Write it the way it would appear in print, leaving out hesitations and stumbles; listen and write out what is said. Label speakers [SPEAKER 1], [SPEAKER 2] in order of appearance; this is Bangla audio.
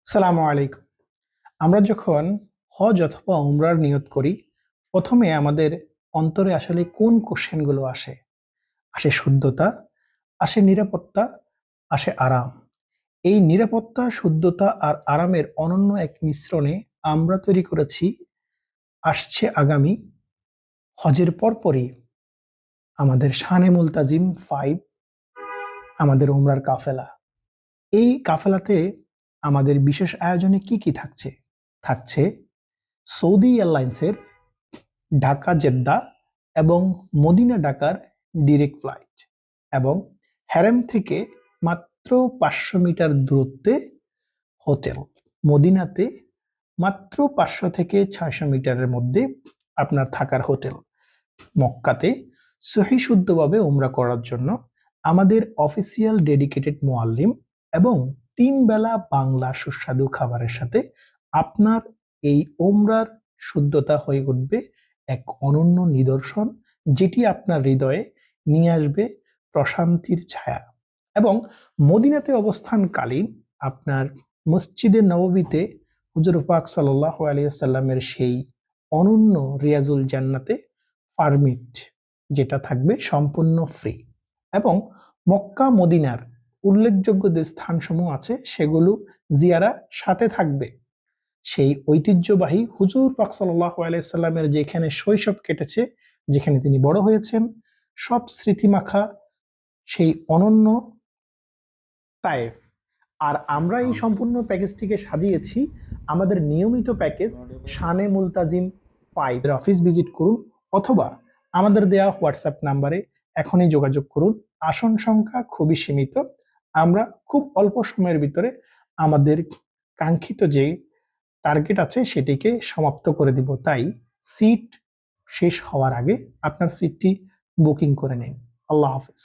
[SPEAKER 1] সালামু আলাইকুম। আমরা যখন হজ অথবা উমরার নিয়ত করি, প্রথমে আমাদের অন্তরে আসলে কোন কোশ্চেনগুলো আসে? আসে শুদ্ধতা, আসে নিরাপত্তা, আসে আরাম। এই নিরাপত্তা, শুদ্ধতা আর আরামের অনন্য এক মিশ্রণে আমরা তৈরি করেছি আসছে আগামী হজের পরপরই আমাদের শানে মুলতাজিম 5, আমাদের উমরার কাফেলা। এই কাফেলাতে আমাদের বিশেষ আয়োজনে কি কি থাকছে? থাকছে সৌদি এয়ারলাইন্সের ঢাকা জেদ্দা এবং মদিনা ঢাকার ডিরেক্ট ফ্লাইট, এবং হ্যারেম থেকে মাত্র 500 মিটার দূরত্বে হোটেল। মদিনাতে মাত্র 500 থেকে 600 মিটারের মধ্যে আপনার থাকার হোটেল। মক্কাতে সহি শুদ্ধভাবে উমরা করার জন্য আমাদের অফিসিয়াল ডেডিকেটেড মুআল্লিম এবং 3 বেলা বাংলা সুস্বাদু খাবারের সাথে আপনার এই উমরার শুদ্ধতা হয়ে উঠবে এক অনন্য নিদর্শন, যেটি আপনার হৃদয়ে নিয়ে আসবে প্রশান্তির ছায়া। এবং মদিনাতে অবস্থানকালীন আপনার মসজিদে নববীতে হুজুর পাক সাল্লাল্লাহু আলাইহি সাল্লামের সেই অনন্য রিয়াজুল জান্নাতে পারমিট, যেটা থাকবে সম্পূর্ণ ফ্রি। এবং মক্কা মদিনার উল্লেখযোগ্য যে স্থানসমূহ আছে সেগুলো জিয়ারা সাথে থাকবে। সেই ঐতিহ্যবাহী হুজুর পাক সাল্লাল্লাহু আলাইহি সাল্লামের যেখানে শৈশব কেটেছে, যেখানে তিনি বড় হয়েছেন, সব স্মৃতিমাখা সেই অনন্য তায়েফ। আর আমরা এই সম্পূর্ণ প্যাকেজটিকে সাজিয়েছি আমাদের নিয়মিত প্যাকেজ শানে মুলতাজিম 5 এর অফিস ভিজিট করুন, অথবা আমাদের দেওয়া হোয়াটসঅ্যাপ নাম্বারে এখনই যোগাযোগ করুন। আসন সংখ্যা খুবই সীমিত। আমরা খুব অল্প সময়ের ভিতরে আমাদের কাঙ্ক্ষিত যে টার্গেট আছে সেটিকে সমাপ্ত করে দিব। তাই সিট শেষ হওয়ার আগে আপনার সিটটি বুকিং করে নিন। আল্লাহ হাফেজ।